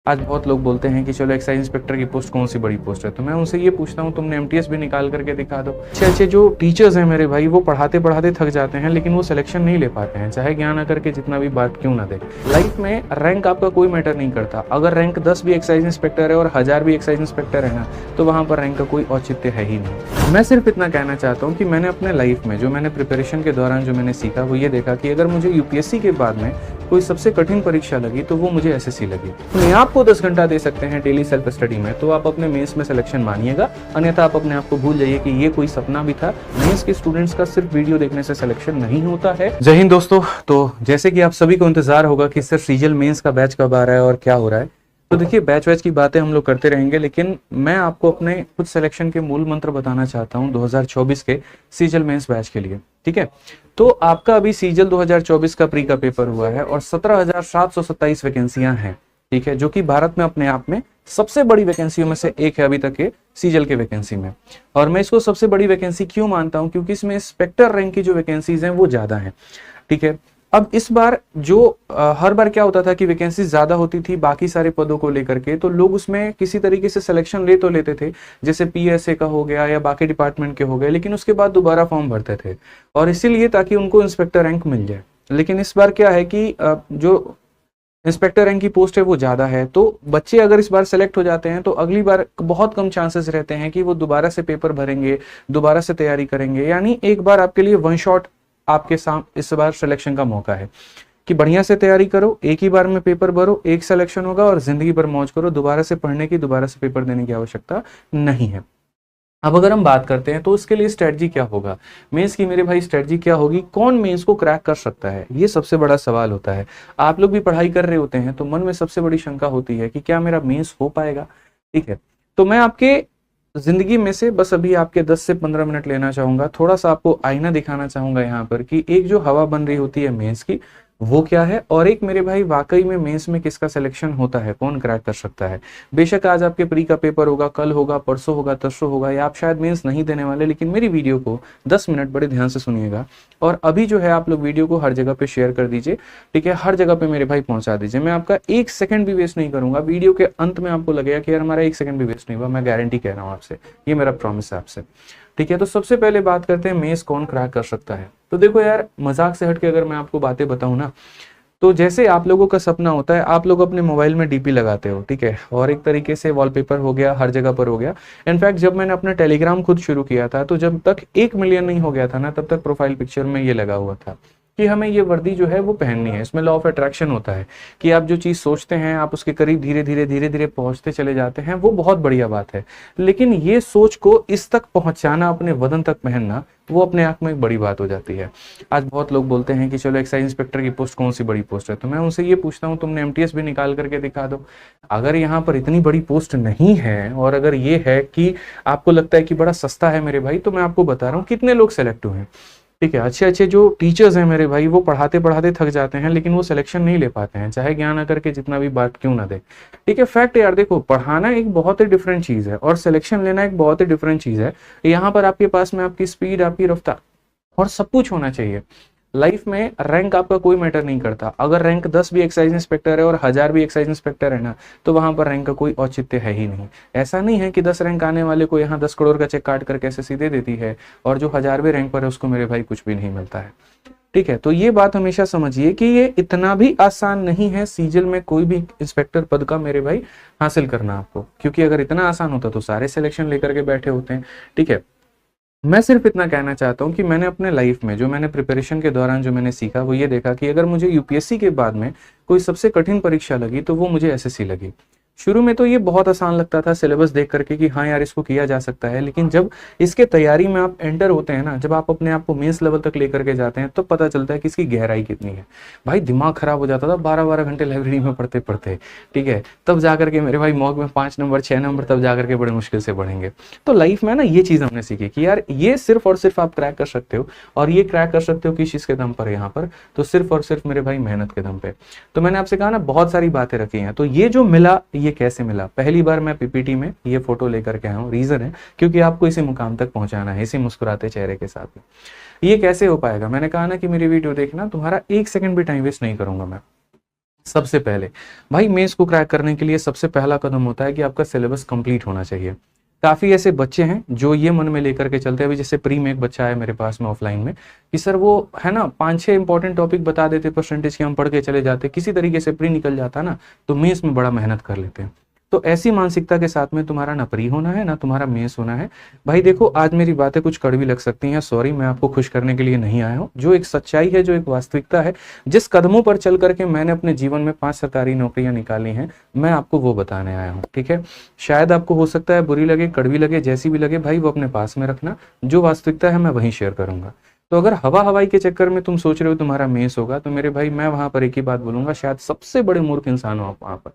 आज बहुत लोग बोलते हैं कि चलो एक्साइज इंस्पेक्टर की पोस्ट कौन सी बड़ी पोस्ट है, तो मैं उनसे ये पूछता हूँ तुमने एमटीएस भी निकाल करके दिखा दो। अच्छे अच्छे जो टीचर्स हैं मेरे भाई, वो पढ़ाते पढ़ाते थक जाते हैं लेकिन वो सिलेक्शन नहीं ले पाते हैं, चाहे ज्ञान आकर के जितना भी बात क्यों ना दे। लाइफ में रैंक आपका कोई मैटर नहीं करता। अगर रैंक 10 भी एक्साइज इंस्पेक्टर है और 1000 भी एक्साइज इंस्पेक्टर है ना, तो वहाँ पर रैंक का कोई औचित्य है ही नहीं। मैं सिर्फ इतना कहना चाहता हूँ कि मैंने अपने लाइफ में जो मैंने प्रिपरेशन के दौरान जो मैंने सीखा वो ये देखा कि अगर मुझे यूपीएससी के बाद में कोई सबसे कठिन परीक्षा लगी तो वो मुझे एसएससी लगी। अपने आप को 10 घंटा दे सकते हैं डेली सेल्फ स्टडी में, तो आप अपने मेंस में सिलेक्शन मानिएगा, अन्यथा आप अपने आप को भूल जाइए कि ये कोई सपना भी था। मेंस के स्टूडेंट्स का सिर्फ वीडियो देखने से सिलेक्शन नहीं होता है। जय हिंद दोस्तों। तो जैसे कि आप सभी को इंतजार होगा कि सर सीजल मेंस का बैच कब आ रहा है और क्या हो रहा है, तो देखिए बैच वैच की बातें हम लोग करते रहेंगे, लेकिन मैं आपको अपने कुछ सिलेक्शन के मूल मंत्र बताना चाहता हूं 2024 के सीजल मेंस बैच के लिए। ठीक है, तो आपका अभी सीजल 2024 का प्री का पेपर हुआ है और 17,727 वैकेंसियां हैं। ठीक है, जो कि भारत में अपने आप में सबसे बड़ी वैकेंसियों में से एक है अभी तक के सीजल के वैकेंसी में। और मैं इसको सबसे बड़ी वैकेंसी क्यों मानता हूं, क्योंकि इसमें इंस्पेक्टर रैंक की जो वैकेंसीज हैं वो ज्यादा हैं। ठीक है, अब इस बार जो हर बार क्या होता था कि वैकेंसी ज्यादा होती थी बाकी सारे पदों को लेकर के, तो लोग उसमें किसी तरीके से सिलेक्शन ले तो लेते थे, जैसे पीएसए का हो गया या बाकी डिपार्टमेंट के हो गए, लेकिन उसके बाद दोबारा फॉर्म भरते थे और इसीलिए ताकि उनको इंस्पेक्टर रैंक मिल जाए। लेकिन इस बार क्या है कि जो इंस्पेक्टर रैंक की पोस्ट है वो ज्यादा है, तो बच्चे अगर इस बार सेलेक्ट हो जाते हैं तो अगली बार बहुत कम चांसेस रहते हैं कि वो दोबारा से पेपर भरेंगे, दोबारा से तैयारी करेंगे। यानी एक बार आपके लिए वन शॉट आपके सामने इस बार सिलेक्शन का मौका है कि बढ़िया से तैयारी करो, एक ही बार में पेपर भरो, एक सिलेक्शन होगा और जिंदगी भर मौज करो। दोबारा से पढ़ने की, दोबारा से पेपर देने की आवश्यकता नहीं है। अब अगर हम बात करते हैं तो इसके लिए स्ट्रेटजी क्या होगा, मेंस की मेरे भाई स्ट्रेटजी क्या होगी, कौन मेंस को क्रैक कर सकता है, ये सबसे बड़ा सवाल होता है। आप लोग भी पढ़ाई कर रहे होते हैं तो मन में सबसे बड़ी शंका होती है कि क्या मेरा मेंस हो पाएगा। ठीक है, तो मैं आपके जिंदगी में से बस अभी आपके 10 से 15 मिनट लेना चाहूंगा, थोड़ा सा आपको आईना दिखाना चाहूंगा यहाँ पर कि एक जो हवा बन रही होती है मेंस की वो क्या है, और एक मेरे भाई वाकई में मेंस में किसका सिलेक्शन होता है, कौन क्रैक कर सकता है। बेशक आज आपके प्री का पेपर होगा, कल होगा, परसों होगा, तरसों होगा, या आप शायद मेंस नहीं देने वाले, लेकिन मेरी वीडियो को 10 मिनट बड़े ध्यान से सुनिएगा और अभी जो है आप लोग वीडियो को हर जगह पे शेयर कर दीजिए। ठीक है, हर जगह पे मेरे भाई पहुंचा दीजिए। मैं आपका 1 सेकंड भी वेस्ट नहीं करूंगा। वीडियो के अंत में आपको लगेगा कि यार हमारा 1 सेकंड भी वेस्ट नहीं हुआ, मैं गारंटी कह रहा हूँ आपसे, ये मेरा प्रॉमिस है आपसे। ठीक है, तो सबसे पहले बात करते हैं मेंस कौन क्रैक कर सकता है। तो देखो यार, मजाक से हटके अगर मैं आपको बातें बताऊं ना, तो जैसे आप लोगों का सपना होता है, आप लोग अपने मोबाइल में डीपी लगाते हो, ठीक है, और एक तरीके से वॉलपेपर हो गया, हर जगह पर हो गया। इनफैक्ट जब मैंने अपना टेलीग्राम खुद शुरू किया था, तो जब तक 1 मिलियन नहीं हो गया था ना, तब तक प्रोफाइल पिक्चर में ये लगा हुआ था कि हमें ये वर्दी जो है वो पहननी है। इसमें लॉ ऑफ अट्रैक्शन होता है कि आप जो चीज सोचते हैं आप उसके करीब धीरे धीरे धीरे धीरे पहुंचते चले जाते हैं, वो बहुत बढ़िया बात है। लेकिन ये सोच को इस तक पहुंचाना, अपने वतन तक पहनना, वो अपने आप में एक बड़ी बात हो जाती है। आज बहुत लोग बोलते हैं कि चलो एक्साइज इंस्पेक्टर की पोस्ट कौन सी बड़ी पोस्ट है, तो मैं उनसे ये पूछता हूँ तुमने एमटीएस भी निकाल करके दिखा दो। अगर यहाँ पर इतनी बड़ी पोस्ट नहीं है और अगर ये है कि आपको लगता है कि बड़ा सस्ता है मेरे भाई, तो मैं आपको बता रहा हूँ कितने लोग सेलेक्ट हुए हैं। ठीक है, अच्छे अच्छे जो टीचर्स हैं मेरे भाई, वो पढ़ाते पढ़ाते थक जाते हैं लेकिन वो सिलेक्शन नहीं ले पाते हैं, चाहे ज्ञान आकर के जितना भी बात क्यों ना दे। ठीक है, फैक्ट यार, देखो पढ़ाना एक बहुत ही डिफरेंट चीज है और सिलेक्शन लेना एक बहुत ही डिफरेंट चीज है। यहाँ पर आपके पास में आपकी स्पीड, आपकी रफ्तार और सब कुछ होना चाहिए। लाइफ में रैंक आपका कोई मैटर नहीं करता। अगर रैंक 10 भी एक्साइज इंस्पेक्टर है और 1000 भी एक्साइज इंस्पेक्टर है ना, तो वहां पर रैंक का कोई औचित्य है ही नहीं। ऐसा नहीं है कि 10 रैंक आने वाले को यहाँ 10 करोड़ का चेक काट करके एसएससी दे देती है और जो 1000वें रैंक पर है उसको मेरे भाई कुछ भी नहीं मिलता है। ठीक है, तो ये बात हमेशा समझिए कि ये इतना भी आसान नहीं है सीजल में कोई भी इंस्पेक्टर पद का मेरे भाई हासिल करना आपको, क्योंकि अगर इतना आसान होता तो सारे सिलेक्शन लेकर के बैठे होते हैं। ठीक है, मैं सिर्फ इतना कहना चाहता हूँ कि मैंने अपने लाइफ में जो मैंने प्रिपरेशन के दौरान जो मैंने सीखा वो ये देखा कि अगर मुझे यूपीएससी के बाद में कोई सबसे कठिन परीक्षा लगी तो वो मुझे एसएससी लगी। शुरू में तो ये बहुत आसान लगता था सिलेबस देख करके कि हाँ यार इसको किया जा सकता है, लेकिन जब इसके तैयारी में आप एंटर होते हैं ना, जब आप अपने आप को मेंस लेवल तक लेकर के जाते हैं, तो पता चलता है कि इसकी गहराई कितनी है। भाई दिमाग खराब हो जाता था 12-12 घंटे लाइब्रेरी में पढ़ते पढ़ते। ठीक है, तब जाकर के मेरे भाई मॉक में 5 नंबर 6 नंबर तब जाकर के बड़े मुश्किल से बढ़ेंगे। तो लाइफ में ना ये चीज हमने सीखी कि यार ये सिर्फ और सिर्फ आप क्रैक कर सकते हो, और ये क्रैक कर सकते हो किस चीज के दम पर, यहाँ पर तो सिर्फ और सिर्फ मेरे भाई मेहनत के दम पे। तो मैंने आपसे कहा ना बहुत सारी बातें रखी हैं, तो ये जो मिला ये कैसे मिला, पहली बार मैं पीपीटी में ये फोटो लेकर के आया हूँ। रीजन है क्योंकि आपको इसी मुकाम तक पहुंचाना है, इसी मुस्कुराते चेहरे के साथ में। ये कैसे हो पाएगा, मैंने कहा ना कि मेरी वीडियो देखना, तुम्हारा 1 सेकंड भी टाइम वेस्ट नहीं करूंगा मैं। सबसे पहले भाई मेंस को क्रैक करने के लिए सबसे पहला कदम होता है कि आपका सिलेबस कंप्लीट होना चाहिए। काफ़ी ऐसे बच्चे हैं जो ये मन में लेकर के चलते हैं, अभी जैसे प्री में एक बच्चा है मेरे पास में ऑफलाइन में, कि सर वो है ना 5-6 इंपॉर्टेंट टॉपिक बता देते परसेंटेज के, हम पढ़ के चले जाते, किसी तरीके से प्री निकल जाता ना, तो मेंस में बड़ा मेहनत कर लेते हैं। तो ऐसी मानसिकता के साथ में तुम्हारा ना प्री होना है ना तुम्हारा मेंस होना है। भाई देखो, आज मेरी बातें कुछ कड़वी लग सकती हैं, सॉरी, मैं आपको खुश करने के लिए नहीं आया हूँ। जो एक सच्चाई है, जो एक वास्तविकता है, जिस कदमों पर चल करके मैंने अपने जीवन में 5 सरकारी नौकरियां निकाली हैं, मैं आपको वो बताने आया हूँ। ठीक है, शायद आपको हो सकता है बुरी लगे, कड़वी लगे, जैसी भी लगे भाई वो अपने पास में रखना। जो वास्तविकता है मैं वही शेयर करूंगा। तो अगर हवा हवाई के चक्कर में तुम सोच रहे हो तुम्हारा मेंस होगा, तो मेरे भाई मैं वहां पर एक ही बात बोलूंगा, शायद सबसे बड़े मूर्ख इंसान हो आप वहां पर।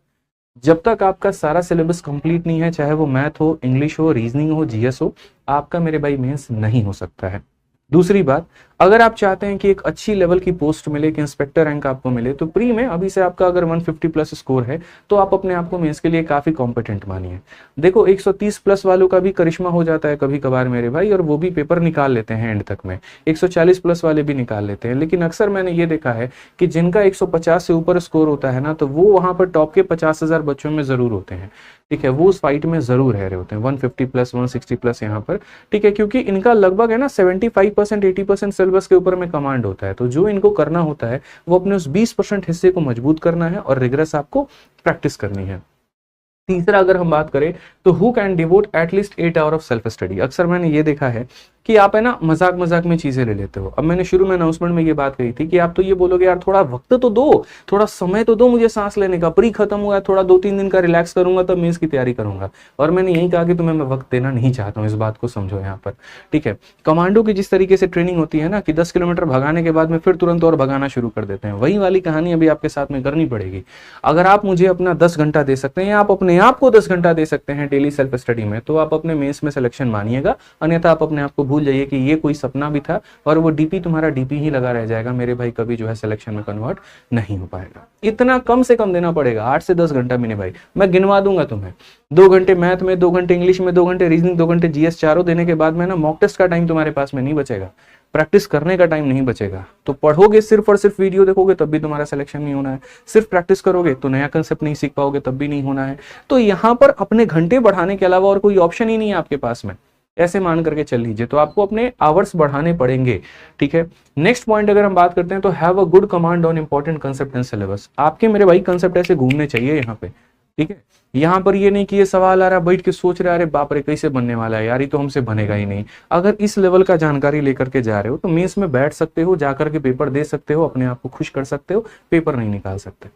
जब तक आपका सारा सिलेबस कंप्लीट नहीं है, चाहे वो मैथ हो, इंग्लिश हो, रीजनिंग हो, जीएस हो, आपका मेरे भाई मेंस नहीं हो सकता है। दूसरी बात, अगर आप चाहते हैं कि एक अच्छी लेवल की पोस्ट मिले, कि इंस्पेक्टर रैंक आपको मिले, तो प्री में अभी से आपका अगर 150 प्लस स्कोर है तो आप अपने आप को मेंस के लिए काफी कॉम्पिटेंट मानिए। देखो 130 प्लस वालों का भी करिश्मा हो जाता है कभी कभार मेरे भाई, और वो भी पेपर निकाल लेते हैं एंड तक में, 140 प्लस वाले भी निकाल लेते हैं। लेकिन अक्सर मैंने ये देखा है कि जिनका 150 से ऊपर स्कोर होता है ना, तो वो वहां पर टॉप के 50,000 बच्चों में जरूर होते हैं। ठीक है, वो उस फाइट में जरूर रह रहे होते हैं 150 प्लस 160 प्लस यहाँ पर। ठीक है, क्योंकि इनका लगभग है ना 75% 80% सिलेबस के ऊपर में कमांड होता है। तो जो इनको करना होता है वो अपने उस 20% हिस्से को मजबूत करना है और रिगरस आपको प्रैक्टिस करनी है। तीसरा अगर हम बात करें तो who can devote at least 8 hour of self study. अक्सर मैंने ये देखा है कि आप है ना मजाक मजाक में चीजें ले लेते हो। अब मैंने शुरू में अनाउंसमेंट में ये बात कही थी कि आप तो ये बोलोगे यार थोड़ा वक्त तो दो, थोड़ा समय तो दो मुझे सांस लेने का, प्री खत्म हुआ है, थोड़ा 2-3 दिन का रिलैक्स करूंगा तब मेंस की तैयारी करूंगा। और मैंने यही कहा कि तुम्हें मैं वक्त देना नहीं चाहता हूँ, इस बात को समझो यहाँ पर। ठीक है, कमांडो की जिस तरीके से ट्रेनिंग होती है ना कि 10 किलोमीटर भगाने के बाद में फिर तुरंत और भगाना शुरू कर देते हैं, वही वाली कहानी अभी आपके साथ में करनी पड़ेगी। अगर आप मुझे अपना 10 घंटा दे सकते हैं या आप अपने आप को 10 घंटा दे सकते हैं डेली सेल्फ स्टडी में, तो आप अपने मेंस में सिलेक्शन मानिएगा। अन्यथा आप अपने आप को भूल जाइए कि ये कोई सपना भी था और वो डीपी तुम्हारा डीपी ही लगा रह जाएगा मेरे भाई, कभी जो है सिलेक्शन में कन्वर्ट नहीं हो पाएगा। इतना कम से कम देना पड़ेगा, 8 से 10 घंटा मेरे भाई, मैं गिनवा दूंगा तुम्हें। 2 घंटे मैथ में, 2 घंटे इंग्लिश में, 2 घंटे रीजनिंग, 2 घंटे जीएस, चारों देने के बाद में ना मॉक टेस्ट का टाइम तुम्हारे पास में नहीं बचेगा, प्रैक्टिस करने का टाइम नहीं बचेगा। तो पढ़ोगे सिर्फ और सिर्फ वीडियो देखोगे तब भी तुम्हारा सिलेक्शन नहीं होना है, सिर्फ प्रैक्टिस करोगे तो नया कंसेप्ट नहीं सीख पाओगे तब भी नहीं होना है। तो यहाँ पर अपने घंटे बढ़ाने के अलावा और कोई ऑप्शन ही नहीं है आपके पास में, ऐसे मान करके चल लीजिए। तो आपको अपने आवर्स बढ़ाने पड़ेंगे। ठीक है, नेक्स्ट पॉइंट अगर हम बात करते हैं तो have a good command on important concept and syllabus. आपके मेरे भाई कंसेप्ट ऐसे घूमने चाहिए यहाँ पे। ठीक है, यहाँ पर ये नहीं कि ये सवाल आ रहा बैठ के सोच रहे अरे बाप रे कैसे बनने वाला है यार, ये तो हमसे बनेगा ही नहीं। अगर इस लेवल का जानकारी लेकर के जा रहे हो तो मेंस में बैठ सकते हो, जाकर के पेपर दे सकते हो, अपने आप को खुश कर सकते हो, पेपर नहीं निकाल सकते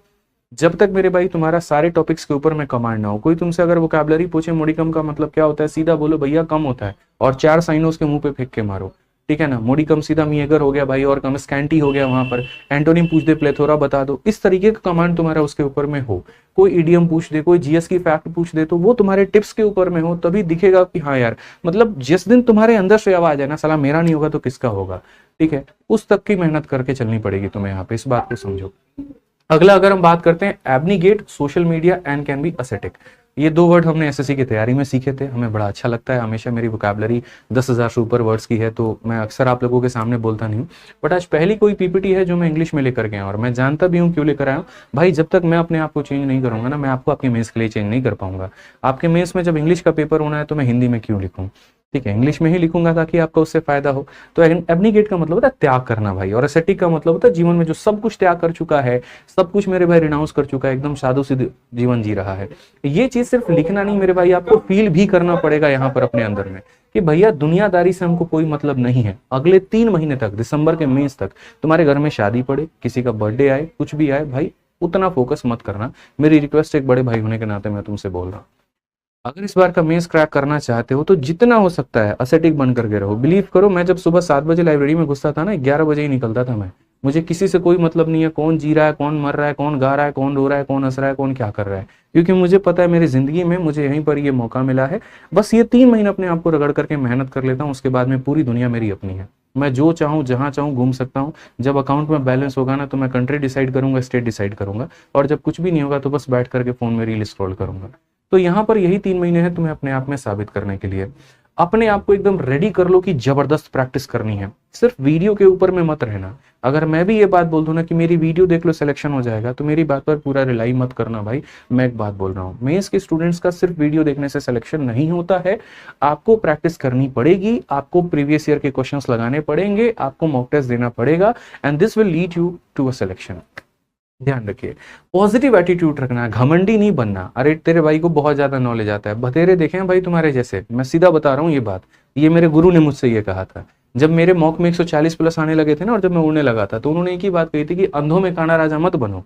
जब तक मेरे भाई तुम्हारा सारे टॉपिक्स के ऊपर में कमांड ना हो। कोई तुमसे अगर वोकैबुलरी पूछे मोडिकम का मतलब क्या होता है, सीधा बोलो भैया कम होता है, और 4 साइनों उसके मुंह पे फेंक के मारो। ठीक है ना, मोडिकम सीधा मिएगर हो गया भाई, और कम स्कैंटी हो गया, वहां पर एंटोनिम पूछ दे, प्लेथोरा बता दो, इस तरीके का कमांड तुम्हारा उसके ऊपर में हो। कोई इडियम पूछ दे, कोई जीएस की फैक्ट पूछ दे, तो वो तुम्हारे टिप्स के ऊपर में हो, तभी दिखेगा कि हाँ यार, मतलब जिस दिन तुम्हारे अंदर से आवाज है ना साला मेरा नहीं होगा तो किसका होगा। ठीक है, उस तक की मेहनत करके चलनी पड़ेगी तुम्हें, यहाँ पे इस बात को समझो। अगला अगर हम बात करते हैं abnegate social media and can be ascetic. ये 2 वर्ड हमने एसएससी की तैयारी में सीखे थे, हमें बड़ा अच्छा लगता है। हमेशा मेरी वोकैबुलरी 10,000 से ऊपर वर्ड्स की है, तो मैं अक्सर आप लोगों के सामने बोलता नहीं हूँ। बट आज पहली कोई पीपीटी है जो मैं इंग्लिश में लेकर गया, और मैं जानता भी हूँ क्यों लेकर आया हूँ भाई। जब तक मैं अपने आप को चेंज नहीं करूंगा ना, मैं आपको आपके मेंस के लिए चेंज नहीं कर पाऊंगा। आपके मेंस में जब इंग्लिश का पेपर होना है तो मैं हिंदी में क्यों लिखूँ? ठीक है, इंग्लिश में ही लिखूंगा ताकि आपका उससे फायदा हो। तो एब्निगेट का मतलब होता है त्याग करना भाई, और एसेटिक का मतलब होता है जीवन में जो सब कुछ त्याग कर चुका है, सब कुछ मेरे भाई रिनाउंस कर चुका है, एकदम साधु सिद्ध जीवन जी रहा है। ये चीज सिर्फ लिखना नहीं मेरे भाई, आपको फील भी करना पड़ेगा यहाँ पर अपने अंदर में कि भैया दुनियादारी से हमको कोई मतलब नहीं है। अगले 3 महीने तक, दिसंबर के मेंस तक, तुम्हारे घर में शादी पड़े, किसी का बर्थडे आए, कुछ भी आए भाई, उतना फोकस मत करना। मेरी रिक्वेस्ट एक बड़े भाई होने के नाते मैं तुमसे बोल रहा हूँ। अगर इस बार का मेंस क्रैक करना चाहते हो तो जितना हो सकता है असेटिक बन करके रहो। बिलीव करो, मैं जब सुबह 7 बजे लाइब्रेरी में घुसता था ना, 11 बजे ही निकलता था मैं। मुझे किसी से कोई मतलब नहीं है, कौन जी रहा है, कौन मर रहा है, कौन गा रहा है, कौन रो रहा है, कौन हंस रहा है, कौन क्या कर रहा है, क्योंकि मुझे पता है मेरी जिंदगी में मुझे यहीं पर ये मौका मिला है। बस ये 3 महीने अपने आप को रगड़ करके मेहनत कर लेता हूँ, उसके बाद में पूरी दुनिया मेरी अपनी है। मैं जो चाहूँ जहाँ चाहूँ घूम सकता हूँ। जब अकाउंट में बैलेंस होगा ना तो मैं कंट्री डिसाइड करूंगा, स्टेट डिसाइड करूंगा, और जब कुछ भी नहीं होगा तो बस बैठ करके फोन में रील स्क्रॉल करूंगा। तो यहाँ पर यही 3 महीने हैं तुम्हें अपने आप में साबित करने के लिए। अपने आप को एकदम रेडी कर लो कि जबरदस्त प्रैक्टिस करनी है, सिर्फ वीडियो के ऊपर में मत रहना। अगर मैं भी ये बात बोल दूं ना कि मेरी वीडियो देख लो सिलेक्शन हो जाएगा, तो मेरी बात पर पूरा रिलाई मत करना भाई। मैं एक बात बोल रहा हूँ, मेंस के स्टूडेंट्स का सिर्फ वीडियो देखने से सिलेक्शन नहीं होता है। आपको प्रैक्टिस करनी पड़ेगी, आपको प्रीवियस ईयर के क्वेश्चंस लगाने पड़ेंगे, आपको मॉक टेस्ट देना पड़ेगा, and this will lead you to a selection. ध्यान रखिए, पॉजिटिव एटीट्यूड रखना है, घमंडी नहीं बनना। अरे तेरे भाई को बहुत ज्यादा नॉलेज आता है, बतेरे देखे हैं भाई तुम्हारे जैसे, मैं सीधा बता रहा हूँ ये बात, ये मेरे गुरु ने मुझसे ये कहा था। जब मेरे मॉक में 140 प्लस आने लगे थे ना, और जब मैं उड़ने लगा था, तो उन्होंने एक ही बात कही थी कि अंधों में काना राजा मत बनो।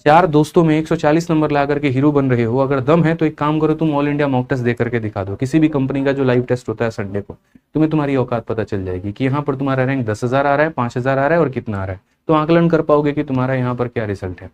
4 दोस्तों में 140 नंबर ला करके हीरो बन रहे हो, अगर दम है तो एक काम करो, तुम ऑल इंडिया मॉक टेस्ट दे करके दिखा दो, किसी भी कंपनी का जो लाइव टेस्ट होता है संडे को, तुम्हें तुम्हारी औकात पता चल जाएगी कि यहाँ पर तुम्हारा रैंक 10,000 आ रहा है, 5,000 आ रहा है और कितना आ रहा है, तो आकलन कर पाओगे कि तुम्हारा यहाँ पर क्या रिजल्ट है।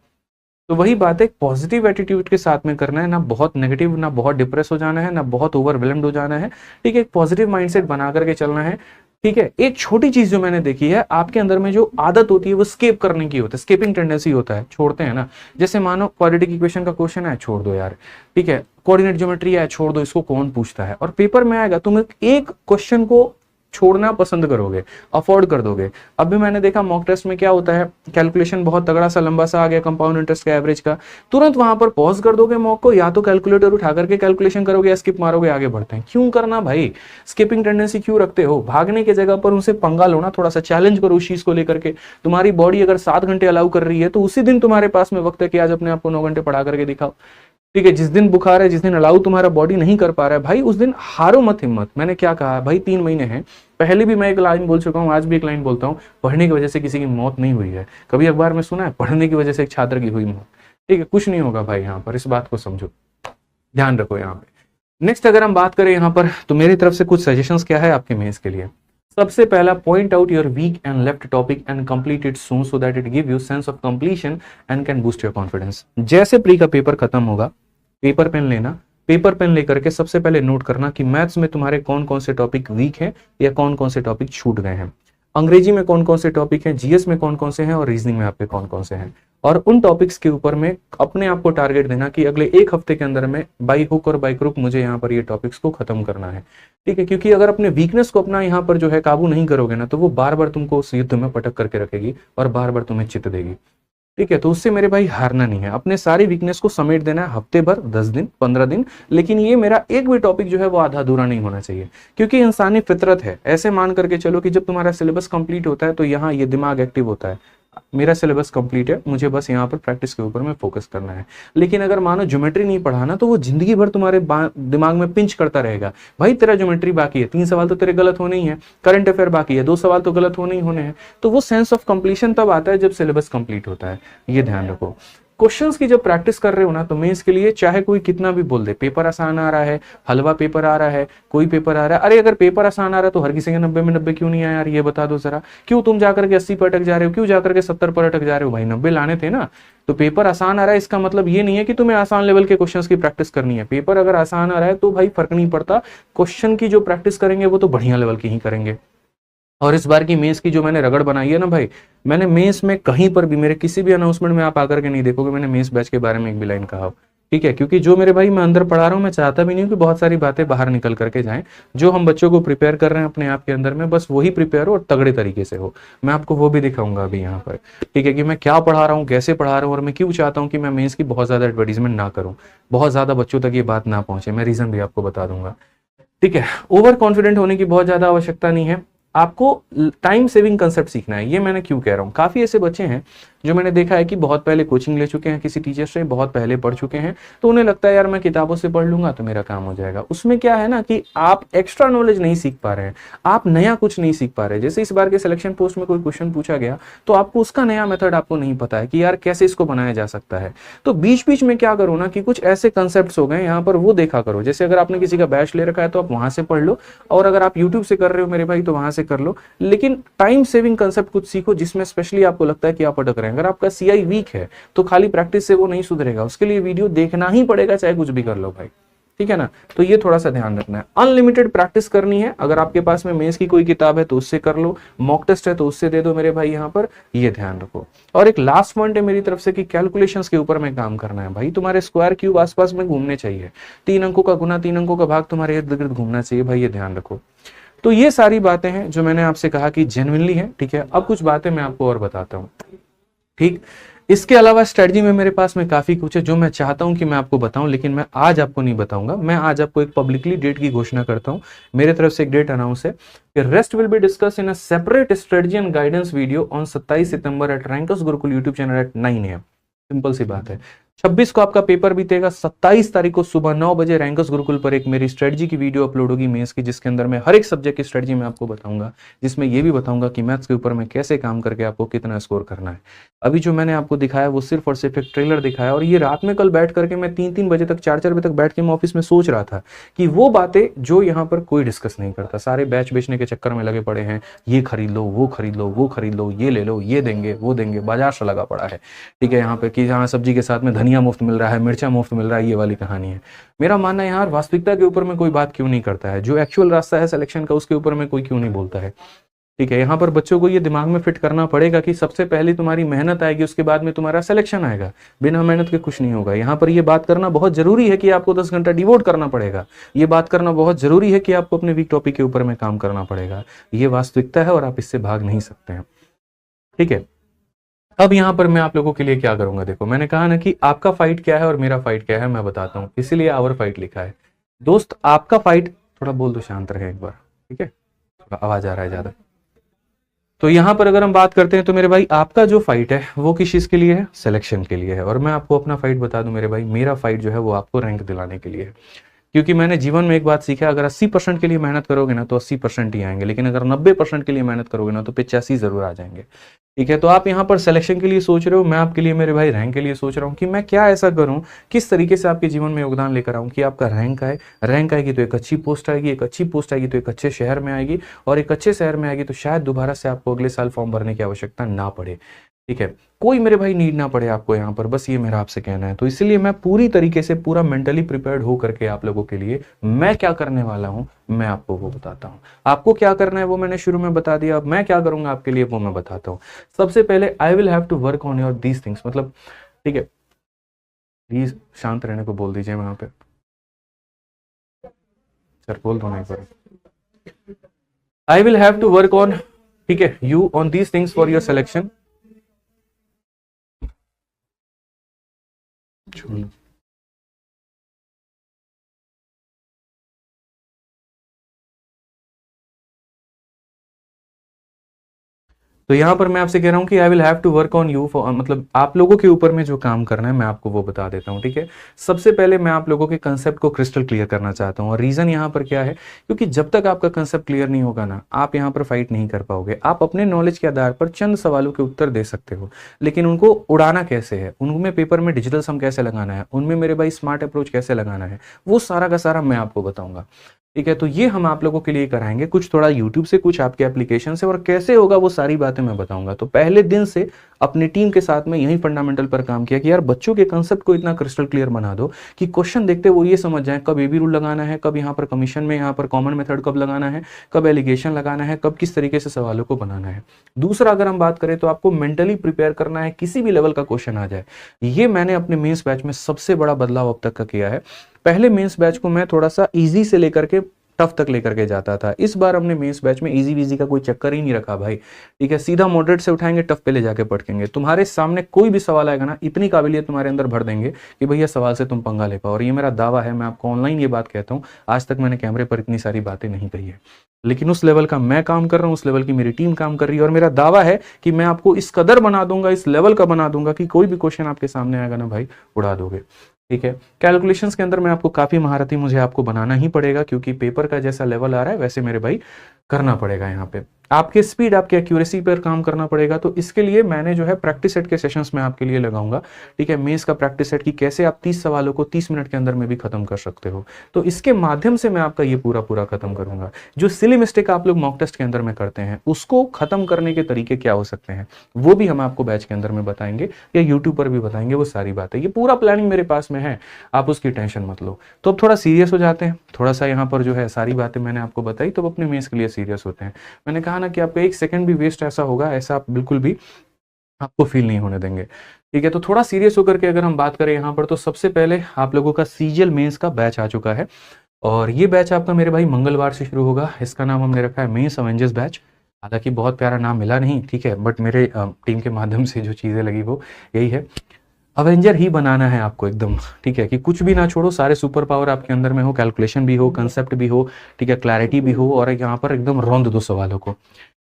तो वही बात है, पॉजिटिव एटीट्यूड के साथ में करना है, ना बहुत नेगेटिव, ना बहुत डिप्रेस हो जाना है, ना बहुत ओवरवेलम्ड हो जाना है। ठीक है, एक पॉजिटिव माइंडसेट बना करके चलना है। ठीक है, एक छोटी चीज जो मैंने देखी है, आपके अंदर में जो आदत होती है वो स्केप करने की होती है, स्केपिंग टेंडेंसी होता है, छोड़ते हैं ना। जैसे मानो क्वाड्रेटिक इक्वेशन का क्वेश्चन है, छोड़ दो यार। ठीक है, कोऑर्डिनेट ज्योमेट्री है, छोड़ दो, इसको कौन पूछता है। और पेपर में आएगा, तुम एक क्वेश्चन को छोड़ना पसंद करोगे, अफोर्ड कर दोगे। अब भी मैंने देखा मॉक टेस्ट में क्या होता है, कैलकुलेशन बहुत तगड़ा सा लंबा सा आ गया कंपाउंड इंटरेस्ट का एवरेज का, तुरंत वहां पर पॉज कर दोगे मॉक को, या तो कैलकुलेटर उठा करके कैलकुलेशन करोगे या स्किप मारोगे, आगे बढ़ते हैं। क्यों करना भाई, स्किपिंग टेंडेंसी क्यों रखते हो? भागने की जगह पर उनसे पंगा लो ना, थोड़ा सा चैलेंज करो उस चीज को लेकर के। तुम्हारी बॉडी अगर 7 घंटे अलाउ कर रही है, तो उसी दिन तुम्हारे पास में वक्त है कि आज अपने आप को 9 घंटे पढ़ा करके दिखाओ। ठीक है, जिस दिन बुखार है, जिस दिन अलाउ तुम्हारा बॉडी नहीं कर पा रहा है भाई, उस दिन हारो मत हिम्मत। मैंने क्या कहा भाई, 3 महीने हैं, पहले भी मैं एक लाइन बोल चुका हूं, आज भी एक लाइन बोलता हूं, पढ़ने की वजह से किसी की मौत नहीं हुई है। कभी अखबार में सुना है पढ़ने की वजह से एक छात्र की हुई मौत? ठीक है, कुछ नहीं होगा भाई, यहाँ पर इस बात को समझो, ध्यान रखो यहाँ पे। नेक्स्ट अगर हम बात करें यहाँ पर, तो मेरी तरफ से कुछ सजेशंस क्या है आपके मेंस के लिए। सबसे पहला, point out your weak and left topic and complete it soon so that it give you sense of completion and can boost your confidence. जैसे प्री का पेपर खत्म होगा, पेपर पेन लेना, पेपर पेन लेकर के सबसे पहले नोट करना कि मैथ्स में तुम्हारे कौन कौन से टॉपिक वीक हैं या कौन कौन से टॉपिक छूट गए हैं, अंग्रेजी में कौन कौन से टॉपिक हैं, जीएस में कौन कौन से हैं, और रीजनिंग में आपके कौन कौन से हैं। और उन टॉपिक्स के ऊपर में अपने आप को टारगेट देना कि अगले 1 हफ्ते के अंदर में बाई हुक और बाई क्रुक मुझे यहाँ पर ये टॉपिक्स को खत्म करना है। ठीक है, क्योंकि अगर अपने वीकनेस को अपना यहाँ पर जो है काबू नहीं करोगे ना, तो वो बार बार तुमको उस युद्ध में पटक करके रखेगी और बार बार तुम्हें चित देगी। ठीक है, तो उससे मेरे भाई हारना नहीं है, अपने सारी वीकनेस को समेट देना है, हफ्ते भर, 10 दिन, 15 दिन, लेकिन ये मेरा एक भी टॉपिक जो है वो आधा अधूरा नहीं होना चाहिए। क्योंकि इंसानी फितरत है, ऐसे मान करके चलो कि जब तुम्हारा सिलेबस कंप्लीट होता है तो यहाँ ये दिमाग एक्टिव होता है, मेरा सिलेबस कंप्लीट है, मुझे बस यहाँ पर प्रैक्टिस के ऊपर में फोकस करना है। लेकिन अगर मानो ज्योमेट्री नहीं पढ़ा ना, तो वो जिंदगी भर तुम्हारे दिमाग में पिंच करता रहेगा, भाई तेरा ज्योमेट्री बाकी है, 3 सवाल तो तेरे गलत होने ही है, करंट अफेयर बाकी है, 2 सवाल तो गलत होने ही होने हैं। तो वो सेंस ऑफ कंप्लीशन तब आता है जब सिलेबस कंप्लीट होता है, ये ध्यान रखो। क्वेश्चंस की जब प्रैक्टिस कर रहे हो ना, तो मेंस के लिए चाहे कोई कितना भी बोल दे, पेपर आसान आ रहा है, हलवा पेपर आ रहा है, कोई पेपर आ रहा है, अरे अगर पेपर आसान आ रहा है तो हर किसी के 90 में 90 क्यों नहीं आया यार, ये बता दो जरा। क्यों तुम जाकर के 80 पर अटक जा रहे हो, क्यों जाकर के 70 पर अटक जा रहे हो? भाई 90 लाने थे ना। तो पेपर आसान आ रहा है, इसका मतलब ये नहीं है कि तुम्हें आसान लेवल के क्वेश्चंस की प्रैक्टिस करनी है। पेपर अगर आसान आ रहा है तो भाई फर्क नहीं पड़ता, क्वेश्चन की जो प्रैक्टिस करेंगे वो तो बढ़िया लेवल की ही करेंगे। और इस बार की मेंस की जो मैंने रगड़ बनाई है ना भाई, मैंने मेंस में कहीं पर भी, मेरे किसी भी अनाउंसमेंट में आप आकर के नहीं देखोगे मैंने मेंस बैच के बारे में एक भी लाइन कहा हो। ठीक है, क्योंकि जो मेरे भाई मैं अंदर पढ़ा रहा हूँ, मैं चाहता भी नहीं हूँ कि बहुत सारी बातें बाहर निकल करके जाएं। जो हम बच्चों को प्रिपेयर कर रहे हैं अपने आप के अंदर में, बस वही प्रिपेयर हो और तगड़े तरीके से हो। मैं आपको वो भी दिखाऊंगा अभी यहाँ पर, ठीक है, कि मैं क्या पढ़ा रहा हूँ, कैसे पढ़ा रहा हूँ, और मैं क्यों चाहता हूँ कि मैं मेंस की बहुत ज्यादा एडवर्टीजमेंट ना करूँ, बहुत ज्यादा बच्चों तक ये बात ना पहुंचे। मैं रीजन भी आपको बता दूंगा। ठीक है, ओवर कॉन्फिडेंट होने की बहुत ज्यादा आवश्यकता नहीं है, आपको टाइम सेविंग कंसेप्ट सीखना है। ये मैंने क्यों कह रहा हूँ, काफी ऐसे बच्चे हैं जो मैंने देखा है कि बहुत पहले कोचिंग ले चुके हैं किसी टीचर से, बहुत पहले पढ़ चुके हैं, तो उन्हें लगता है यार मैं किताबों से पढ़ लूंगा तो मेरा काम हो जाएगा। उसमें क्या है ना कि आप एक्स्ट्रा नॉलेज नहीं सीख पा रहे हैं, आप नया कुछ नहीं सीख पा रहे। जैसे इस बार के सिलेक्शन पोस्ट में कोई क्वेश्चन पूछा गया तो आपको उसका नया मेथड आपको नहीं पता है कि यार कैसे इसको बनाया जा सकता है। तो बीच बीच में क्या करो ना कि कुछ ऐसे कंसेप्ट हो गए यहाँ पर, वो देखा करो। जैसे अगर आपने किसी का बैच ले रखा है तो आप वहां से पढ़ लो, और अगर आप यूट्यूब से कर रहे हो मेरे भाई तो वहां से कर लो, लेकिन टाइम सेविंग कंसेप्ट कुछ सीखो जिसमें स्पेशली आपको लगता है कि आप अटक रहे हैं। अगर आपका सीआई वीक है तो खाली प्रैक्टिस से वो नहीं सुधरेगा, उसके लिए वीडियो देखना ही पड़ेगा, चाहे कुछ भी कर लो भाई। ठीक है ना। तो ये थोड़ा सा ध्यान रखना है। अनलिमिटेड प्रैक्टिस करनी है। अगर आपके पास में मेंस की कोई किताब है तो उससे कर लो, मॉक टेस्ट है तो उससे दे दो मेरे भाई, यहाँ पर ये ध्यान रखो। और एक लास्ट पॉइंट है मेरी तरफ से कि कैलकुलेशंस के ऊपर में काम करना है भाई। तुम्हारे स्क्वायर क्यूब आसपास में घूमने चाहिए, 3 अंकों का गुना 3 अंकों का भाग तुम्हारे इर्द गिर्द घूमना चाहिए भाई, ये ध्यान रखो। तो ये सारी बातें हैं जो मैंने आपसे कहा कि जेन्युइनली है, ठीक है। अब कुछ बातें मैं आपको और बताता हूँ, ठीक। इसके अलावा स्ट्रेटजी में मेरे पास में काफी कुछ है जो मैं चाहता हूं कि मैं आपको बताऊं, लेकिन मैं आज आपको नहीं बताऊंगा। मैं आज आपको एक पब्लिकली डेट की घोषणा करता हूं, मेरे तरफ से एक डेट अनाउंस है कि rest will be discuss in a separate strategy and guidance video on 27 सितंबर at Rankers Gurukul YouTube channel at 9 AM। Simple सी बात है। 26 को आपका पेपर बीतेगा, 27 तारीख को सुबह 9 बजे रैंकर्स गुरुकुल पर एक मेरी स्ट्रेटजी की वीडियो अपलोड होगी मेंस की, जिसके अंदर मैं हर एक सब्जेक्ट की स्ट्रेटजी में आपको बताऊंगा, जिसमें ये भी बताऊंगा कि मैथ्स के ऊपर में कैसे काम करके आपको कितना स्कोर करना है। अभी जो मैंने आपको दिखाया वो सिर्फ और सिर्फ एक ट्रेलर दिखाया, और ये रात में कल बैठ करके मैं 3-3 बजे तक 4-4 बजे तक बैठ के मैं ऑफिस में सोच रहा था कि वो बातें जो यहाँ पर कोई डिस्कस नहीं करता, सारे बैच बेचने के चक्कर में लगे पड़े हैं, ये खरीद लो, वो खरीद लो, वो खरीद लो, ये ले लो, ये देंगे, वो देंगे, बाजार से लगा पड़ा है, ठीक है। यहाँ पे कि यहाँ सब्जी के साथ में धनिया मुफ्त मिल रहा है, मिर्चा मुफ्त मिल रहा है, ये वाली कहानी है। मेरा मानना है यार, वास्तविकता के ऊपर में कोई बात क्यों नहीं करता है, जो एक्चुअल रास्ता है सिलेक्शन का उसके ऊपर में कोई क्यों नहीं बोलता है, ठीक है। यहाँ पर बच्चों को ये दिमाग में फिट करना पड़ेगा कि सबसे पहले तुम्हारी मेहनत आएगी, उसके बाद में तुम्हारा सिलेक्शन आएगा। बिना मेहनत के कुछ नहीं होगा। यहाँ पर ये बात करना बहुत जरूरी है कि आपको 10 घंटा डिवोट करना पड़ेगा। ये बात करना बहुत जरूरी है कि आपको अपने वीक टॉपिक के ऊपर में काम करना पड़ेगा। ये वास्तविकता है और आप इससे भाग नहीं सकते हैं, ठीक है। अब यहाँ पर मैं आप लोगों के लिए क्या करूंगा, देखो मैंने कहा ना कि आपका फाइट क्या है और मेरा फाइट क्या है, मैं बताता हूँ, इसीलिए आवर फाइट लिखा है। दोस्त आपका फाइट, थोड़ा बोल दो, शांत रहे एक बार, ठीक है, थोड़ा आवाज आ रहा है ज्यादा। तो यहाँ पर अगर हम बात करते हैं तो मेरे भाई आपका जो फाइट है वो किस चीज के लिए है, सिलेक्शन के लिए है। और मैं आपको अपना फाइट बता दूं मेरे भाई, मेरा फाइट जो है वो आपको रैंक दिलाने के लिए है। क्योंकि मैंने जीवन में एक बात सीखा, अगर 80% के लिए मेहनत करोगे ना तो 80% ही आएंगे, लेकिन अगर 90% के लिए मेहनत करोगे ना तो 85 जरूर आ जाएंगे, ठीक है। तो आप यहाँ पर सिलेक्शन के लिए सोच रहे हो, मैं आपके लिए मेरे भाई रैंक के लिए सोच रहा हूँ कि मैं क्या ऐसा करूँ, किस तरीके से आपके जीवन में योगदान लेकर आऊँ कि आपका रैंक आए। रैंक आएगी तो एक अच्छी पोस्ट आएगी, एक अच्छी पोस्ट आएगी तो एक अच्छे शहर में आएगी, और एक अच्छे शहर में आएगी तो शायद दोबारा से आपको अगले साल फॉर्म भरने की आवश्यकता ना पड़े, ठीक है। कोई मेरे भाई नीड ना पड़े आपको यहाँ पर, बस ये मेरा आपसे कहना है। तो इसलिए मैं पूरी तरीके से पूरा मेंटली प्रिपेयर्ड हो करके आप लोगों के लिए मैं क्या करने वाला हूँ मैं आपको वो बताता हूँ। आपको क्या करना है वो मैंने शुरू में बता दिया, अब मैं क्या करूंगा आपके लिए वो मैं बताता हूँ। सबसे पहले I will have to work on your these things, मतलब ठीक है, प्लीज शांत रहने को बोल दीजिए वहां पे, सर बोल दो नहीं पर। I will have to work on, ठीक है, you on these things for your selection. तो यहां पर मैं आपसे कह रहा हूं कि I will have to work on you for, मतलब आप लोगों के ऊपर में जो काम करना है मैं आपको वो बता देता हूं, ठीक है। सबसे पहले मैं आप लोगों के कंसेप्ट को क्रिस्टल क्लियर करना चाहता हूं, और रीजन यहां पर क्या है, क्योंकि जब तक आपका कंसेप्ट क्लियर नहीं होगा ना, आप यहां पर फाइट नहीं कर पाओगे। आप अपने नॉलेज के आधार पर चंद सवालों के उत्तर दे सकते हो, लेकिन उनको उड़ाना कैसे है, उनमें पेपर में डिजिटल सम कैसे लगाना है, उनमें मेरे भाई स्मार्ट अप्रोच कैसे लगाना है, वो सारा का सारा मैं आपको बताऊंगा, ठीक है। तो ये हम आप लोगों के लिए कराएंगे, कुछ थोड़ा यूट्यूब से, कुछ आपके एप्लीकेशन से, और कैसे होगा वो सारी बातें मैं बताऊंगा। तो पहले दिन से अपनी टीम के साथ में यही फंडामेंटल पर काम किया कि यार बच्चों के कंसेप्ट को इतना क्रिस्टल क्लियर बना दो कि क्वेश्चन देखते वो ये समझ जाए कब एबी रूल लगाना है, कब यहाँ पर कमीशन में यहाँ पर कॉमन मेथड कब लगाना है, कब एलिगेशन लगाना है, कब किस तरीके से सवालों को बनाना है। दूसरा अगर हम बात करें तो आपको मेंटली प्रिपेयर करना है, किसी भी लेवल का क्वेश्चन आ जाए। ये मैंने अपने मेंस बैच में सबसे बड़ा बदलाव अब तक का किया है। पहले मेंस बैच को मैं थोड़ा सा इजी से लेकर के टफ तक लेकर के जाता था, इस बार हमने मेंस बैच में इजी वीजी का कोई चक्कर ही नहीं रखा भाई, ठीक है। सीधा मॉडरेट से उठाएंगे, टफ पे ले जाके पटकेंगे। तुम्हारे सामने कोई भी सवाल आएगा ना, इतनी काबिलियत तुम्हारे अंदर भर देंगे कि भैया सवाल से तुम पंगा ले पाओ। और ये मेरा दावा है, मैं आपको ऑनलाइन ये बात कहता हूँ, आज तक मैंने कैमरे पर इतनी सारी बातें नहीं कही है, लेकिन उस लेवल का मैं काम कर रहा हूँ, उस लेवल की मेरी टीम काम कर रही है, और मेरा दावा है कि मैं आपको इस कदर बना दूंगा, इस लेवल का बना दूंगा कि कोई भी क्वेश्चन आपके सामने आएगा ना भाई, उड़ा दोगे, ठीक है। कैलकुलेशंस के अंदर मैं आपको काफी महारथी मुझे आपको बनाना ही पड़ेगा, क्योंकि पेपर का जैसा लेवल आ रहा है वैसे मेरे भाई करना पड़ेगा यहाँ पे। आपके स्पीड, आपके एक्यूरेसी पर काम करना पड़ेगा। तो इसके लिए मैंने जो है प्रैक्टिस सेट के सेशंस में आपके लिए लगाऊंगा, ठीक है, मेंस का प्रैक्टिस सेट की कैसे आप 30 सवालों को 30 मिनट के अंदर में भी खत्म कर सकते हो। तो इसके माध्यम से मैं आपका ये पूरा पूरा खत्म करूंगा। जो सिली मिस्टेक आप लोग मॉक टेस्ट के अंदर में करते हैं, उसको खत्म करने के तरीके क्या हो सकते हैं, वो भी हम आपको बैच के अंदर में बताएंगे या यूट्यूब पर भी बताएंगे। वो सारी बातें, ये पूरा प्लानिंग मेरे पास में है, आप उसकी टेंशन मत लो। तो अब थोड़ा सीरियस हो जाते हैं, थोड़ा सा यहाँ पर जो है सारी बातें मैंने आपको बताई, तो अपने मेंस के लिए सीरियस होते हैं। मैंने कहा ना कि आपका एक सेकंड भी वेस्ट ऐसा होगा, ऐसा आप बिल्कुल भी आपको फील नहीं होने देंगे, ठीक है। तो थोड़ा सीरियस होकर के अगर हम बात करें यहाँ पर, तो सबसे पहले आप लोगों का सीजीएल मेंस का बैच आ चुका है, और ये बैच आपका मेरे भाई मंगलवार से शुरू होगा। इसका नाम हमने रखा है मेंस अवेंजर्स बैच। हालांकि बहुत प्यारा नाम मिला नहीं, ठीक है, बट मेरे टीम के माध्यम से जो चीज़ें लगी वो यही है, अवेंजर ही बनाना है आपको एकदम, ठीक है, कि कुछ भी ना छोड़ो, सारे सुपर पावर आपके अंदर में हो, कैलकुलेशन भी हो, कंसेप्ट भी हो, ठीक है, क्लैरिटी भी हो, और यहाँ पर एकदम रौंद दो सवालों को।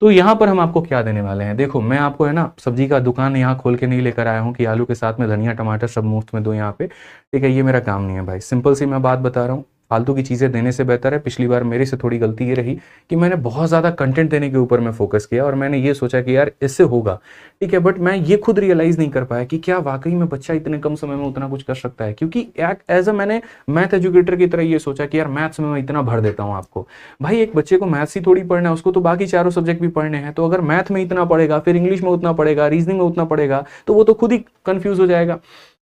तो यहाँ पर हम आपको क्या देने वाले हैं, देखो मैं आपको है ना सब्जी का दुकान यहाँ खोल के नहीं लेकर आया हूँ कि आलू के साथ में धनिया टमाटर सब मुफ्त में दो यहाँ पे, ठीक है, ये मेरा काम नहीं है भाई। सिंपल सी मैं बात बता रहा हूँ, फालतू की चीज़ें देने से बेहतर है। पिछली बार मेरे से थोड़ी गलती ये रही कि मैंने बहुत ज़्यादा कंटेंट देने के ऊपर मैं फोकस किया, और मैंने ये सोचा कि यार इससे होगा, ठीक है, बट मैं ये खुद रियलाइज़ नहीं कर पाया कि क्या वाकई में बच्चा इतने कम समय में उतना कुछ कर सकता है। क्योंकि एज अ मैंने मैथ एजुकेटर की तरह ये सोचा कि यार मैथ्स में मैं इतना भर देता हूँ आपको। भाई एक बच्चे को मैथ्स ही थोड़ी पढ़ना है, उसको तो बाकी चारों सब्जेक्ट भी पढ़ने हैं। तो अगर मैथ में इतना पढ़ेगा, फिर इंग्लिश में उतना पढ़ेगा, रीजनिंग में उतना पढ़ेगा, तो वो तो खुद ही कंफ्यूज हो जाएगा।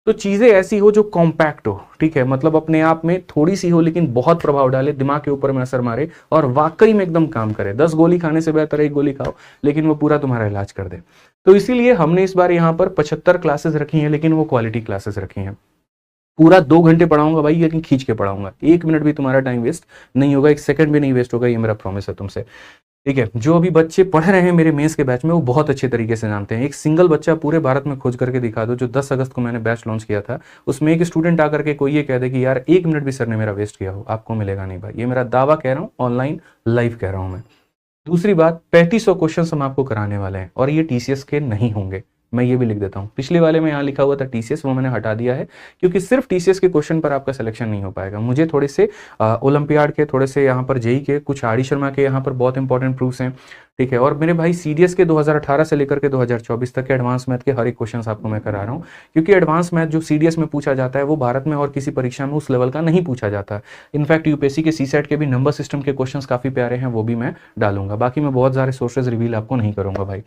तो चीजें ऐसी हो जो कॉम्पैक्ट हो, ठीक है, मतलब अपने आप में थोड़ी सी हो लेकिन बहुत प्रभाव डाले, दिमाग के ऊपर में असर मारे, और वाकई में एकदम काम करे। 10 गोली खाने से बेहतर एक गोली खाओ, लेकिन वो पूरा तुम्हारा इलाज कर दे। तो इसीलिए हमने इस बार यहाँ पर 75 क्लासेस रखी हैं, लेकिन वो क्वालिटी क्लासेस रखी हैं। पूरा 2 घंटे पढ़ाऊंगा भाई, लेकिन खींच के पढ़ाऊंगा, 1 मिनट भी तुम्हारा टाइम वेस्ट नहीं होगा, 1 सेकंड भी नहीं वेस्ट होगा, ये मेरा प्रॉमिस है तुमसे, ठीक है। जो अभी बच्चे पढ़ रहे हैं मेरे मेंस के बैच में, वो बहुत अच्छे तरीके से जानते हैं। एक सिंगल बच्चा पूरे भारत में खोज करके दिखा दो, जो 10 अगस्त को मैंने बैच लॉन्च किया था, उसमें एक स्टूडेंट आकर के कोई ये कह दे कि यार 1 मिनट भी सर ने मेरा वेस्ट किया हो, आपको मिलेगा नहीं भाई। ये मेरा दावा कह रहा हूँ, ऑनलाइन लाइव कह रहा हूँ मैं। दूसरी बात, 3500 क्वेश्चन हम आपको कराने वाले हैं, और ये टीसीएस के नहीं होंगे, मैं ये भी लिख देता हूँ। पिछले वाले में यहाँ लिखा हुआ था टीसीएस, वो मैंने हटा दिया है, क्योंकि सिर्फ टीसीएस के क्वेश्चन पर आपका सिलेक्शन नहीं हो पाएगा। मुझे थोड़े से ओलंपियाड के, थोड़े से यहाँ पर जेई के, कुछ आर डी शर्मा के यहाँ पर बहुत इंपॉर्टेंट प्रूफ्स हैं, ठीक है, और मेरे भाई सीडीएस के 2018 से लेकर के 2024 तक के एडवांस मैथ के हर एक क्वेश्चन आपको मैं करा रहा हूँ। क्योंकि एडवांस मैथ जो सीडीएस में पूछा जाता है, वो भारत में और किसी परीक्षा में उस लेवल का नहीं पूछा जाता। इनफैक्ट यूपीएससी के सीसेट के भी नंबर सिस्टम के क्वेश्चंस काफी प्यारे हैं, वो भी मैं डालूंगा। बाकी मैं बहुत सारे सोर्सेज रिवील आपको नहीं करूंगा भाई,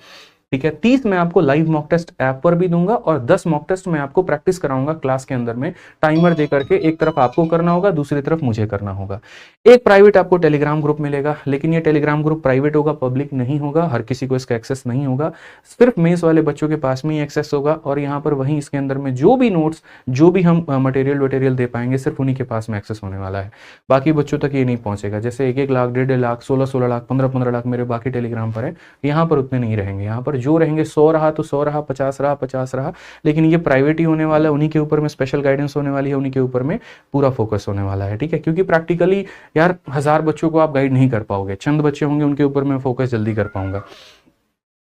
ठीक है। 30 मैं आपको लाइव मॉक टेस्ट ऐप पर भी दूंगा, और 10 मॉक टेस्ट मैं आपको प्रैक्टिस कराऊंगा क्लास के अंदर में, टाइमर दे करके। एक तरफ आपको करना होगा, दूसरी तरफ मुझे करना होगा। एक प्राइवेट आपको टेलीग्राम ग्रुप मिलेगा, लेकिन ये टेलीग्राम ग्रुप प्राइवेट होगा, पब्लिक नहीं होगा, हर किसी को इसका एक्सेस नहीं होगा, सिर्फ मेंस वाले बच्चों के पास में ही एक्सेस होगा। और यहाँ पर वहीं इसके अंदर में जो भी नोट्स, जो भी हम मटेरियल दे पाएंगे, सिर्फ उन्हीं के पास में एक्सेस होने वाला है, बाकी बच्चों तक ये नहीं पहुंचेगा। जैसे 1-1 लाख, 1.5 लाख, 16-16 लाख, 15-15 लाख मेरे बाकी टेलीग्राम पर है, यहाँ पर उतने नहीं रहेंगे। यहाँ पर जो रहेंगे 100 रहा तो 100 रहा, 50 रहा 50 रहा, लेकिन ये प्राइवेट ही होने वाला है, उन्हीं के ऊपर में स्पेशल गाइडेंस होने वाली है, उन्हीं के ऊपर में पूरा फोकस होने वाला है, ठीक है। क्योंकि प्रैक्टिकली यार 1000 बच्चों को आप गाइड नहीं कर पाओगे, चंद बच्चे होंगे उनके ऊपर मैं फोकस जल्दी कर पाऊंगा।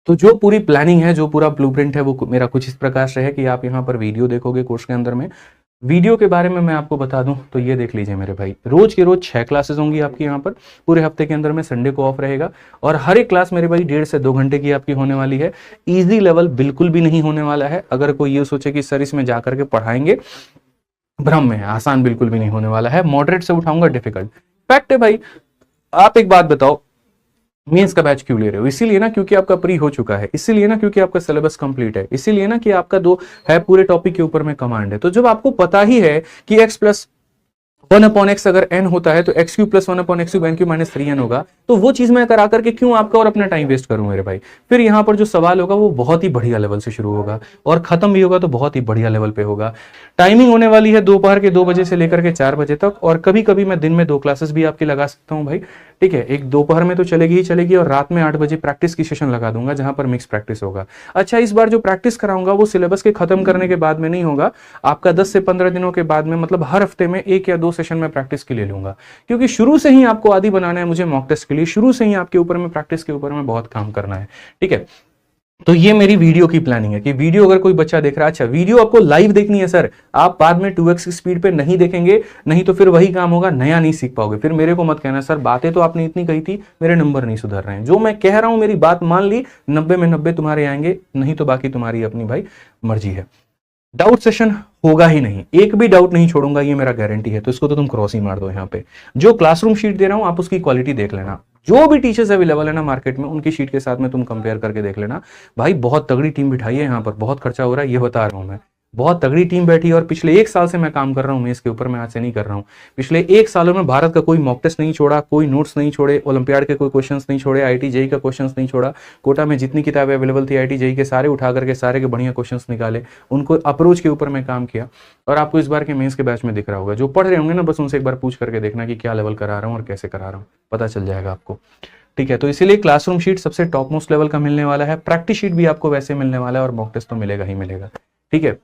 तो जो पूरी प्लानिंग है, जो पूरा ब्लूप्रिंट है, वो मेरा कुछ इस प्रकार से है कि आप यहाँ पर वीडियो देखोगे कोर्स के अंदर में। वीडियो के बारे में मैं आपको बता दूं तो ये देख लीजिए मेरे भाई, रोज के रोज 6 क्लासेस होंगी आपकी यहाँ पर, पूरे हफ्ते के अंदर में संडे को ऑफ रहेगा, और हर एक क्लास मेरे भाई 1.5 से 2 घंटे की आपकी होने वाली है। इजी लेवल बिल्कुल भी नहीं होने वाला है। अगर कोई ये सोचे कि सर इसमें जाकर के पढ़ाएंगे, भ्रम में है, आसान बिल्कुल भी नहीं होने वाला है। मॉडरेट से उठाऊंगा, डिफिकल्ट फैक्ट है भाई। आप एक बात बताओ, मेंस का बैच क्यों ले रहे हो? इसीलिए ना क्योंकि आपका प्री हो चुका है, इसीलिए ना क्योंकि आपका सिलेबस कंप्लीट है, इसीलिए ना कि आपका दो है पूरे टॉपिक के ऊपर में कमांड है। तो जब आपको पता ही है कि x+1/x अगर n होता है तो x³ + 1/x³ n³ - 3n होगा, तो वो चीज मैं करा करके क्यों आपका और अपना टाइम वेस्ट करूं मेरे भाई। फिर यहाँ पर जो सवाल होगा वो बहुत ही बढ़िया लेवल से शुरू होगा, और खत्म भी होगा तो बहुत ही बढ़िया लेवल पे होगा। टाइमिंग होने वाली है दोपहर के 2 बजे से लेकर के 4 बजे तक, और कभी कभी मैं दिन में 2 क्लासेस भी आपकी लगा सकता हूँ भाई, ठीक है। एक दोपहर में तो चलेगी ही चलेगी, और रात में 8 बजे प्रैक्टिस की सेशन लगा दूंगा, जहां पर मिक्स प्रैक्टिस होगा। अच्छा, इस बार जो प्रैक्टिस कराऊंगा वो सिलेबस के खत्म करने के बाद में नहीं होगा, आपका 10 से 15 दिनों के बाद में, मतलब हर हफ्ते में 1 या 2 सेशन में प्रैक्टिस के लिए लूंगा, क्योंकि शुरू से ही आपको आदी बनाना है मुझे मॉक टेस्ट के लिए, शुरू से ही आपके ऊपर में प्रैक्टिस के ऊपर में बहुत काम करना है, ठीक है। तो ये मेरी वीडियो की प्लानिंग है कि वीडियो अगर कोई बच्चा देख रहा है, अच्छा वीडियो आपको लाइव देखनी है सर, आप बाद में 2x की स्पीड पे नहीं देखेंगे, नहीं तो फिर वही काम होगा, नया नहीं सीख पाओगे। फिर मेरे को मत कहना सर बातें तो आपने इतनी कही थी, मेरे नंबर नहीं सुधर रहे हैं। जो मैं कह रहा हूं मेरी बात मान ली, 90 में 90 तुम्हारे आएंगे, नहीं तो बाकी तुम्हारी अपनी भाई मर्जी है। डाउट सेशन होगा ही नहीं, एक भी डाउट नहीं छोड़ूंगा, ये मेरा गारंटी है। तो इसको तो तुम क्रॉस ही मार दो। यहाँ पे जो क्लासरूम शीट दे रहा हूं आप उसकी क्वालिटी देख लेना, जो भी टीचर्स अवेलेबल है ना मार्केट में उनकी शीट के साथ में तुम कंपेयर करके देख लेना। भाई बहुत तगड़ी टीम बिठाई है यहाँ पर, बहुत खर्चा हो रहा है ये बता रहा हूं मैं, बहुत तगड़ी टीम बैठी है। और पिछले 1 साल से मैं काम कर रहा हूं मेंस के ऊपर, मैं आज से नहीं कर रहा हूं। पिछले 1 सालों में भारत का कोई मॉक टेस्ट नहीं छोड़ा, कोई नोट्स नहीं छोड़े, ओलंपियाड के कोई क्वेश्चंस नहीं छोड़े, आईआईटी जेईई का क्वेश्चंस नहीं छोड़ा। कोटा में जितनी किताबें अवेलेबल थी आईआईटी जेईई के सारे उठा करके सारे के बढ़िया क्वेश्चंस निकाले, उनको अप्रोच के ऊपर मैं काम किया। और आपको इस बार के मेंस के बैच में दिख रहा होगा, जो पढ़ रहे होंगे ना बस उनसे एक बार पूछ करके देखना कि क्या लेवल करा रहा हूँ और कैसे करा रहा हूँ, पता चल जाएगा आपको। ठीक है, तो इसीलिए क्लासरूम शीट सबसे टॉप मोस्ट लेवल का मिलने वाला है, प्रैक्टिस शीट भी आपको वैसे मिलने वाला है, और मॉक टेस्ट तो मिलेगा ही मिलेगा। ठीक है,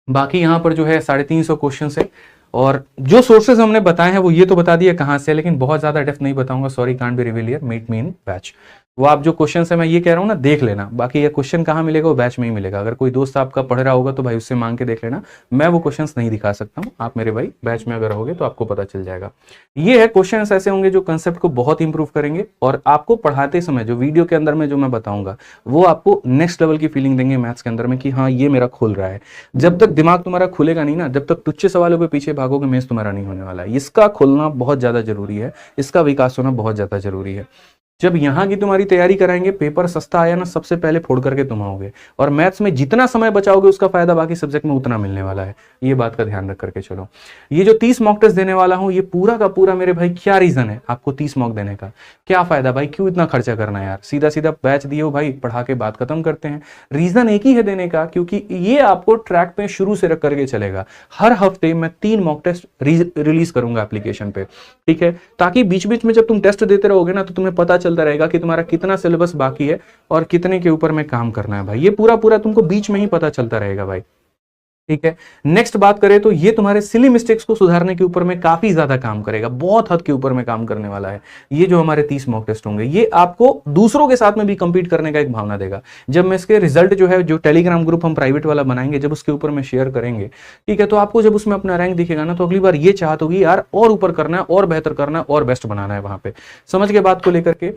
बाकी यहाँ पर जो है 350 क्वेश्चन है, और जो सोर्सेज हमने बताए हैं वो ये तो बता दिया कहाँ से, लेकिन बहुत ज्यादा डेप्थ नहीं बताऊंगा, sorry can't be reveal here, meet me in batch. वो आप जो क्वेश्चन है मैं ये कह रहा हूँ ना देख लेना, बाकी ये क्वेश्चन कहाँ मिलेगा वो बैच में ही मिलेगा। अगर कोई दोस्त आपका पढ़ रहा होगा तो भाई उससे मांग के देख लेना, मैं वो क्वेश्चन नहीं दिखा सकता हूँ, आप मेरे भाई बैच में अगर होगे तो आपको पता चल जाएगा। ये है क्वेश्चन ऐसे होंगे जो कंसेप्ट को बहुत इंप्रूव करेंगे, और आपको पढ़ाते समय जो वीडियो के अंदर में जो मैं बताऊंगा वो आपको नेक्स्ट लेवल की फीलिंग देंगे मैथ्स के अंदर में कि हाँ ये मेरा खुल रहा है। जब तक दिमाग तुम्हारा खुलेगा नहीं ना, जब तक तुच्छ सवालों पे पीछे भागोगे मैथ्स तुम्हारा नहीं होने वाला है। इसका खुलना बहुत ज्यादा जरूरी है, इसका विकास होना बहुत ज्यादा जरूरी है। जब यहाँ की तुम्हारी तैयारी कराएंगे, पेपर सस्ता आया ना सबसे पहले फोड़ करके तुम आओगे, और मैथ्स में जितना समय बचाओगे उसका फायदा बाकी सब्जेक्ट में उतना मिलने वाला है। ये बात का ध्यान रख करके चलो। ये जो 30 मॉक टेस्ट देने वाला हूं, ये पूरा का पूरा मेरे भाई क्या रीजन है आपको 30 मॉक देने का, क्या फायदा भाई, क्यों इतना खर्चा करना है यार, सीधा सीधा बैच दिए हो भाई, पढ़ा के बात खत्म करते हैं। रीजन एक ही है देने का, क्योंकि ये आपको ट्रैक पे शुरू से रख करके चलेगा। हर हफ्ते मैं 3 मॉक टेस्ट रिलीज करूंगा एप्लीकेशन पे, ठीक है, ताकि बीच बीच में जब तुम टेस्ट देते रहोगे ना तो तुम्हें पता चलता रहेगा कि तुम्हारा कितना सिलेबस बाकी है और कितने के ऊपर में काम करना है भाई। ये पूरा पूरा तुमको बीच में ही पता चलता रहेगा भाई। ठीक है, नेक्स्ट बात करें तो ये तुम्हारे सिली मिस्टेक्स को सुधारने के ऊपर में काफी ज्यादा काम करेगा, बहुत हद के ऊपर में काम करने वाला है। ये जो हमारे 30 मॉक टेस्ट होंगे ये आपको दूसरों के साथ में भी कंपीट करने का एक भावना देगा। जब मैं इसके रिजल्ट जो है, जो टेलीग्राम ग्रुप हम प्राइवेट वाला बनाएंगे, जब उसके ऊपर में शेयर करेंगे, ठीक है, तो आपको जब उसमें अपना रैंक दिखेगा ना तो अगली बार ये चाहत होगी यार और ऊपर करना है, और बेहतर करना है, और बेस्ट बनाना है। वहां पे समझ के बात को लेकर के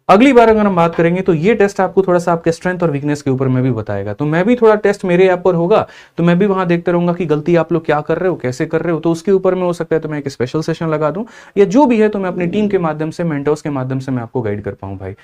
अगली बार अगर हम बात करेंगे तो ये टेस्ट आपको थोड़ा सा आपके स्ट्रेंथ और वीकनेस के ऊपर में भी बताएगा। तो मैं भी थोड़ा टेस्ट मेरे ऐप पर होगा तो मैं भी वहां देखते रहूंगा कि गलती आप लोग क्या कर रहे हो, कैसे कर रहे हो, तो उसके ऊपर में हो सकता है तो मैं एक स्पेशल सेशन लगा दूं, या जो भी है तो मैं अपनी टीम के माध्यम से, मेंटर्स के माध्यम से मैं आपको गाइड कर पाऊं भाई।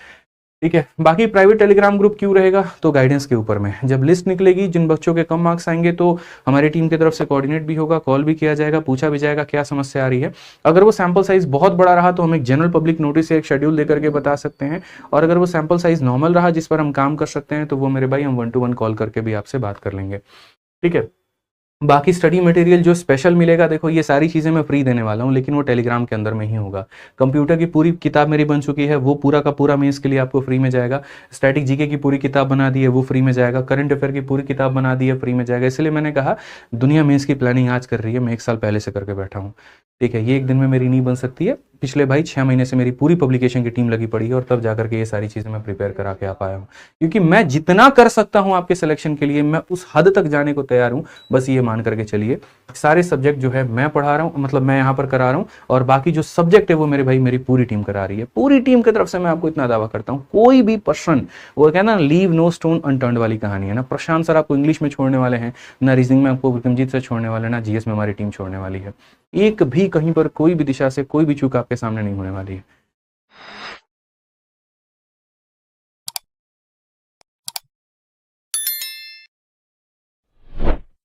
ठीक है, बाकी प्राइवेट टेलीग्राम ग्रुप क्यों रहेगा, तो गाइडेंस के ऊपर में जब लिस्ट निकलेगी, जिन बच्चों के कम मार्क्स आएंगे तो हमारी टीम की तरफ से कोऑर्डिनेट भी होगा, कॉल भी किया जाएगा, पूछा भी जाएगा क्या समस्या आ रही है। अगर वो सैंपल साइज बहुत बड़ा रहा तो हम एक जनरल पब्लिक नोटिस से एक शेड्यूल देकर के बता सकते हैं, और अगर वो सैंपल साइज नॉर्मल रहा जिस पर हम काम कर सकते हैं तो वो मेरे भाई हम 1-to-1 कॉल करके भी आपसे बात कर लेंगे। ठीक है, बाकी स्टडी मटेरियल जो स्पेशल मिलेगा, देखो ये सारी चीजें मैं फ्री देने वाला हूँ, लेकिन वो टेलीग्राम के अंदर में ही होगा। कंप्यूटर की पूरी किताब मेरी बन चुकी है, वो पूरा का पूरा मेंस के लिए आपको फ्री में जाएगा। स्टैटिक जीके की पूरी किताब बना दी है, वो फ्री में जाएगा। करंट अफेयर की पूरी किताब बना दी है, फ्री में जाएगा। इसलिए मैंने कहा दुनिया मेंस की प्लानिंग आज कर रही है, मैं 1 साल पहले से करके बैठा हूँ। ठीक है, ये एक दिन में मेरी नहीं बन सकती है, पिछले भाई 6 महीने से मेरी पूरी पब्लिकेशन की टीम लगी पड़ी है, और तब जाकर के ये सारी चीजें मैं प्रिपेयर करा के आ पाया हूँ। क्योंकि मैं जितना कर सकता हूँ आपके सिलेक्शन के लिए मैं उस हद तक जाने को तैयार हूँ, बस ये मान करके चलिए। सारे सब्जेक्ट जो है मैं पढ़ा रहा हूँ, मतलब मैं यहाँ पर करा रहा हूँ, और बाकी जो सब्जेक्ट है वो मेरे भाई मेरी पूरी टीम करा रही है। पूरी टीम की तरफ से मैं आपको इतना दावा करता हूँ, कोई भी पर्सन, वो कहना लीव नो स्टोन अनटर्न्ड वाली कहानी है ना। प्रशांत सर आपको इंग्लिश में छोड़ने वाले हैं, ना रीजनिंग में आपको विक्रमजीत सर छोड़ने वाले, ना जीएस में हमारी टीम छोड़ने वाली है। एक भी कहीं पर कोई भी दिशा से कोई भी चूक आपके सामने नहीं होने वाली है।